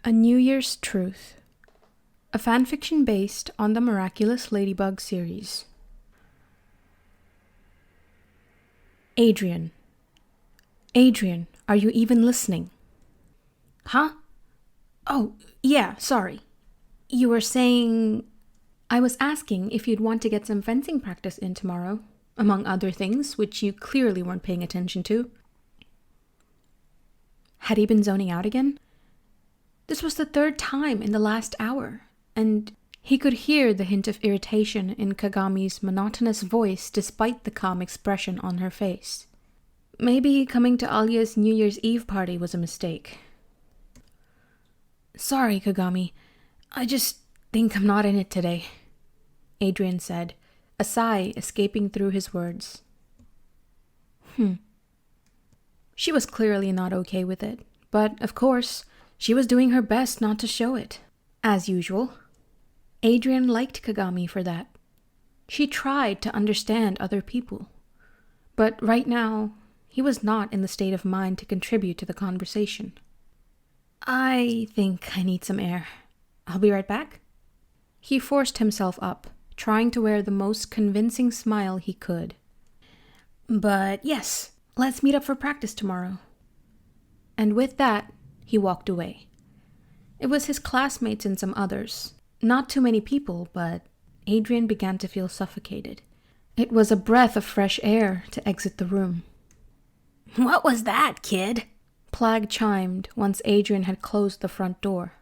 A New Year's Truth. A fanfiction based on the Miraculous Ladybug series. Adrien. Adrien, are you even listening? Huh? Oh, yeah, sorry. You were saying... I was asking if you'd want to get some fencing practice in tomorrow, among other things, which you clearly weren't paying attention to. Had he been zoning out again? This was the third time in the last hour, and he could hear the hint of irritation in Kagami's monotonous voice despite the calm expression on her face. Maybe coming to Alia's New Year's Eve party was a mistake. Sorry, Kagami. I just think I'm not in it today, Adrien said, a sigh escaping through his words. She was clearly not okay with it, but of course, she was doing her best not to show it, as usual. Adrien liked Kagami for that. She tried to understand other people. But right now, he was not in the state of mind to contribute to the conversation. I think I need some air. I'll be right back. He forced himself up, trying to wear the most convincing smile he could. But yes, let's meet up for practice tomorrow. And with that, he walked away. It was his classmates and some others. Not too many people, but Adrien began to feel suffocated. It was a breath of fresh air to exit the room. What was that, kid? Plag chimed once Adrien had closed the front door.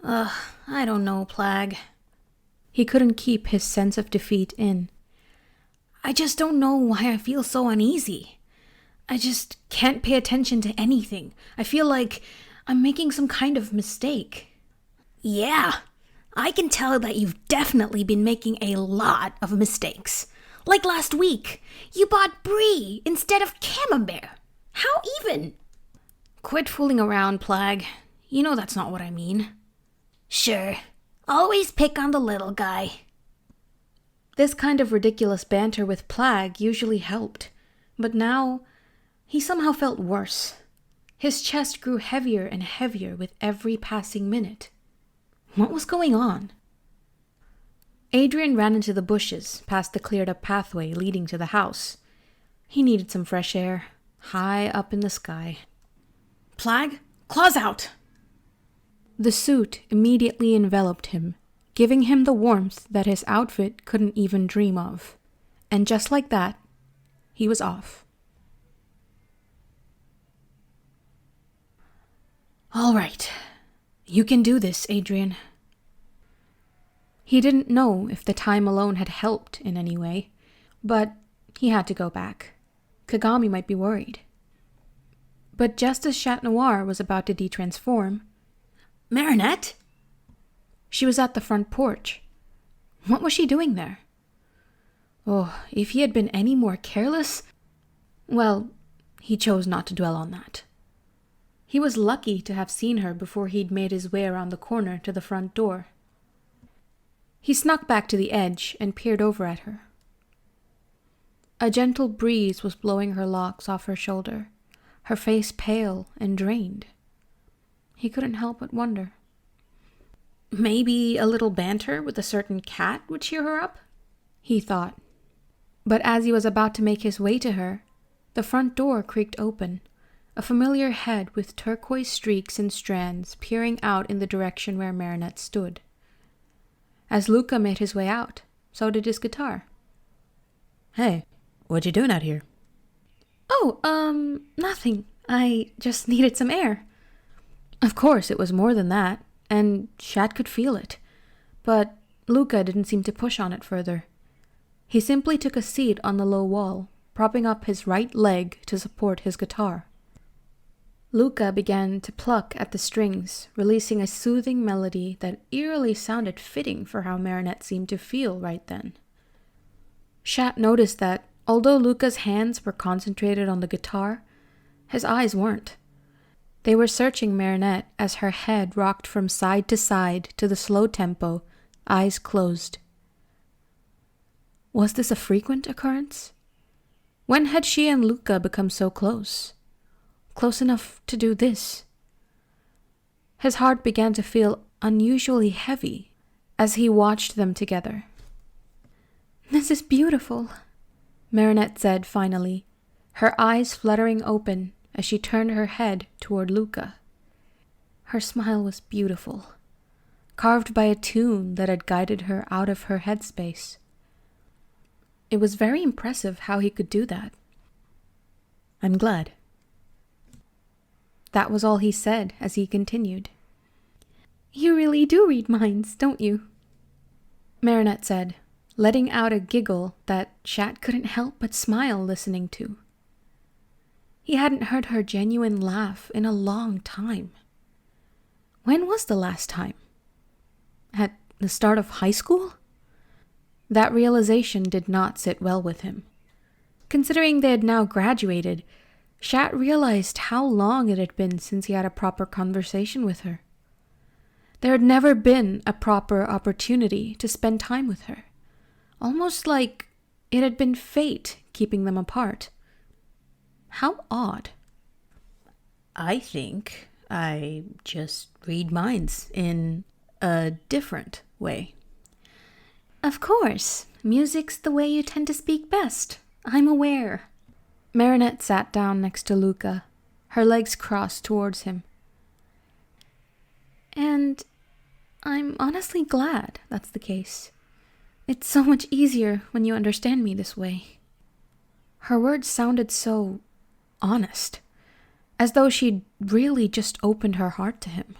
I don't know, Plag. He couldn't keep his sense of defeat in. I just don't know why I feel so uneasy. I just can't pay attention to anything. I feel like I'm making some kind of mistake. Yeah, I can tell that you've definitely been making a lot of mistakes. Like last week, you bought Brie instead of Camembert. How even? Quit fooling around, Plag. You know that's not what I mean. Sure, always pick on the little guy. This kind of ridiculous banter with Plag usually helped, but now he somehow felt worse. His chest grew heavier and heavier with every passing minute. What was going on? Adrien ran into the bushes, past the cleared-up pathway leading to the house. He needed some fresh air, high up in the sky. Plag, claws out! The suit immediately enveloped him, giving him the warmth that his outfit couldn't even dream of. And just like that, he was off. All right, you can do this, Adrien. He didn't know if the time alone had helped in any way, but he had to go back. Kagami might be worried. But just as Chat Noir was about to detransform... Marinette? She was at the front porch. What was she doing there? Oh, if he had been any more careless... Well, he chose not to dwell on that. He was lucky to have seen her before he'd made his way around the corner to the front door. He snuck back to the edge and peered over at her. A gentle breeze was blowing her locks off her shoulder, her face pale and drained. He couldn't help but wonder. Maybe a little banter with a certain cat would cheer her up, he thought. But as he was about to make his way to her, the front door creaked open, a familiar head with turquoise streaks and strands peering out in the direction where Marinette stood. As Luka made his way out, so did his guitar. Hey, what you doing out here? Oh, nothing. I just needed some air. Of course, it was more than that, and Chat could feel it. But Luka didn't seem to push on it further. He simply took a seat on the low wall, propping up his right leg to support his guitar. Luka began to pluck at the strings, releasing a soothing melody that eerily sounded fitting for how Marinette seemed to feel right then. Chat noticed that, although Luka's hands were concentrated on the guitar, his eyes weren't. They were searching Marinette as her head rocked from side to the slow tempo, eyes closed. Was this a frequent occurrence? When had she and Luka become so close? Close enough to do this? His heart began to feel unusually heavy as he watched them together. "This is beautiful," Marinette said finally, her eyes fluttering open as she turned her head toward Luka. Her smile was beautiful, carved by a tune that had guided her out of her headspace. It was very impressive how he could do that. I'm glad. That was all he said as he continued. "You really do read minds, don't you?" Marinette said, letting out a giggle that Shat couldn't help but smile listening to. He hadn't heard her genuine laugh in a long time. When was the last time? At the start of high school? That realization did not sit well with him. Considering they had now graduated, Shat realized how long it had been since he had a proper conversation with her. There had never been a proper opportunity to spend time with her, almost like it had been fate keeping them apart. How odd. I think I just read minds in a different way. "Of course, music's the way you tend to speak best. I'm aware." Marinette sat down next to Luka, her legs crossed towards him. "And I'm honestly glad that's the case. It's so much easier when you understand me this way." Her words sounded so honest, as though she'd really just opened her heart to him,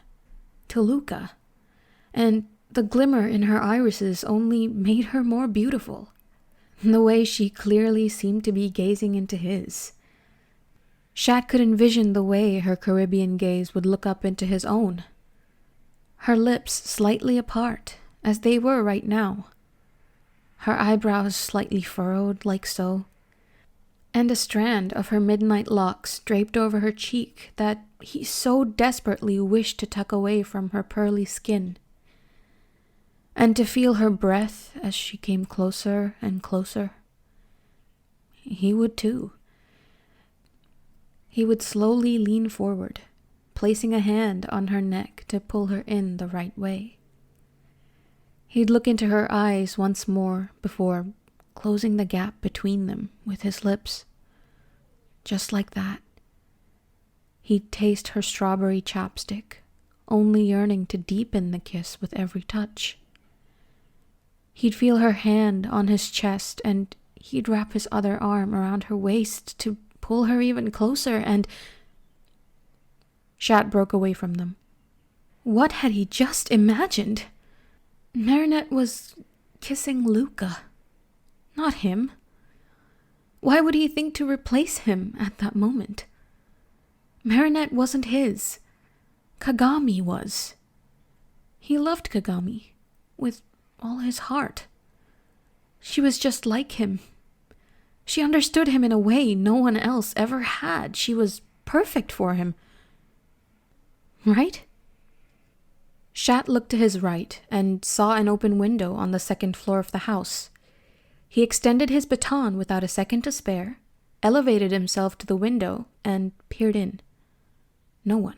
to Luka, and the glimmer in her irises only made her more beautiful, the way she clearly seemed to be gazing into his. Shat could envision the way her Caribbean gaze would look up into his own, her lips slightly apart, as they were right now, her eyebrows slightly furrowed like so, and a strand of her midnight locks draped over her cheek that he so desperately wished to tuck away from her pearly skin. And to feel her breath as she came closer and closer. He would too. He would slowly lean forward, placing a hand on her neck to pull her in the right way. He'd look into her eyes once more before closing the gap between them with his lips. Just like that. He'd taste her strawberry chapstick, only yearning to deepen the kiss with every touch. He'd feel her hand on his chest, and he'd wrap his other arm around her waist to pull her even closer, and... Shat broke away from them. What had he just imagined? Marinette was kissing Luka, not him. Why would he think to replace him at that moment? Marinette wasn't his. Kagami was. He loved Kagami with all his heart. She was just like him. She understood him in a way no one else ever had. She was perfect for him. Right? Shat looked to his right and saw an open window on the second floor of the house. He extended his baton without a second to spare, elevated himself to the window, and peered in. No one.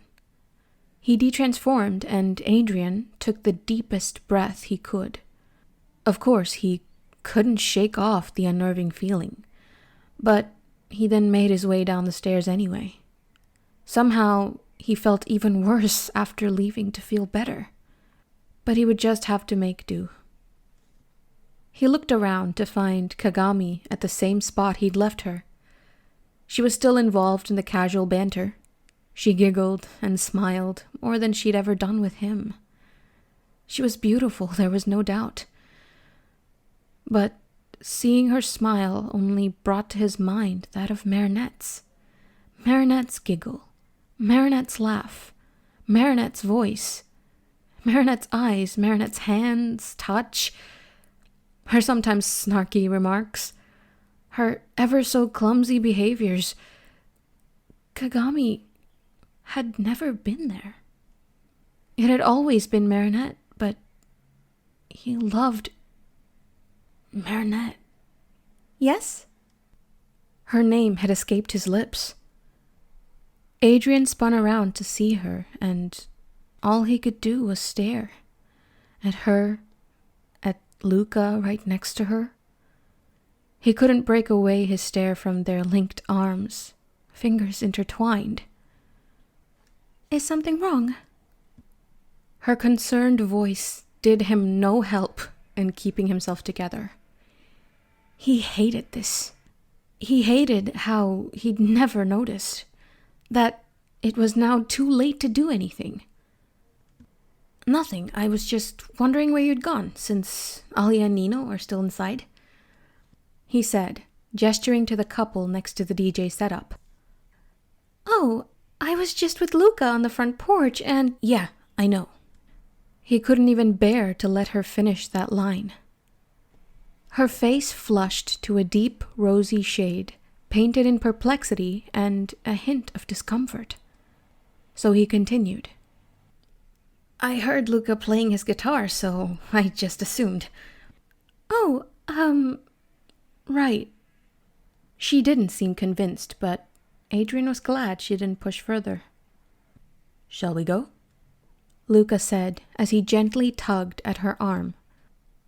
He detransformed, and Adrien took the deepest breath he could. Of course, he couldn't shake off the unnerving feeling, but he then made his way down the stairs anyway. Somehow, he felt even worse after leaving to feel better. But he would just have to make do. He looked around to find Kagami at the same spot he'd left her. She was still involved in the casual banter. She giggled and smiled more than she'd ever done with him. She was beautiful, there was no doubt. But seeing her smile only brought to his mind that of Marinette's. Marinette's giggle, Marinette's laugh, Marinette's voice, Marinette's eyes, Marinette's hands, touch, her sometimes snarky remarks, her ever-so-clumsy behaviors. Kagami had never been there. It had always been Marinette, but he loved Marinette. Yes? Her name had escaped his lips. Adrien spun around to see her, and all he could do was stare. At her, at Luka right next to her. He couldn't break away his stare from their linked arms, fingers intertwined. Is something wrong? Her concerned voice did him no help in keeping himself together. He hated this. He hated how he'd never noticed that it was now too late to do anything. Nothing. I was just wondering where you'd gone, since Alia and Nino are still inside. He said, gesturing to the couple next to the DJ setup. Oh, I was just with Luka on the front porch and... Yeah, I know. He couldn't even bear to let her finish that line. Her face flushed to a deep, rosy shade, painted in perplexity and a hint of discomfort. So he continued. I heard Luka playing his guitar, so I just assumed. Oh, right. She didn't seem convinced, but Adrien was glad she didn't push further. Shall we go? Luka said as he gently tugged at her arm.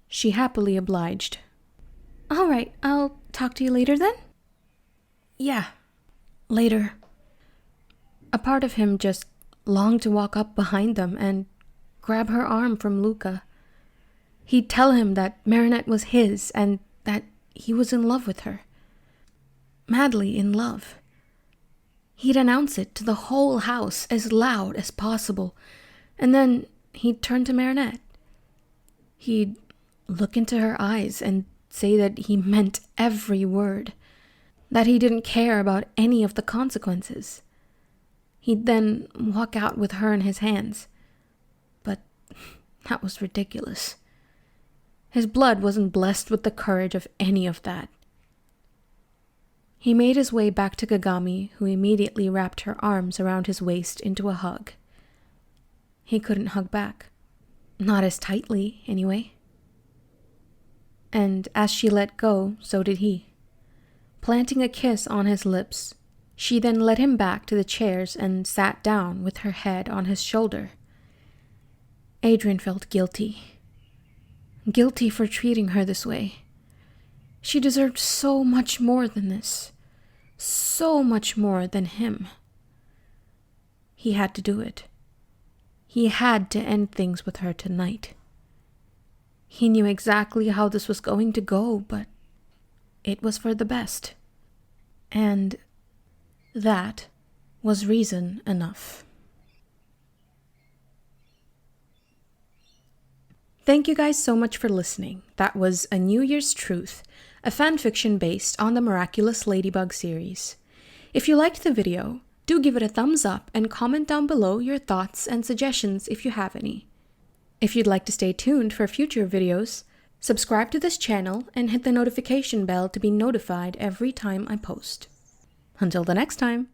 She happily obliged. All right, I'll talk to you later then? Yeah, later. A part of him just longed to walk up behind them and grab her arm from Luka. He'd tell him that Marinette was his and that he was in love with her. Madly in love. He'd announce it to the whole house as loud as possible, and then he'd turn to Marinette. He'd look into her eyes and say that he meant every word, that he didn't care about any of the consequences. He'd then walk out with her in his hands. But that was ridiculous. His blood wasn't blessed with the courage of any of that. He made his way back to Kagami, who immediately wrapped her arms around his waist into a hug. He couldn't hug back. Not as tightly, anyway. And as she let go, so did he. Planting a kiss on his lips, she then led him back to the chairs and sat down with her head on his shoulder. Adrien felt guilty. Guilty for treating her this way. She deserved so much more than this. So much more than him. He had to do it. He had to end things with her tonight. He knew exactly how this was going to go, but it was for the best. And that was reason enough. Thank you guys so much for listening. That was A New Year's Truth, a fanfiction based on the Miraculous Ladybug series. If you liked the video, do give it a thumbs up and comment down below your thoughts and suggestions if you have any. If you'd like to stay tuned for future videos, subscribe to this channel and hit the notification bell to be notified every time I post. Until the next time.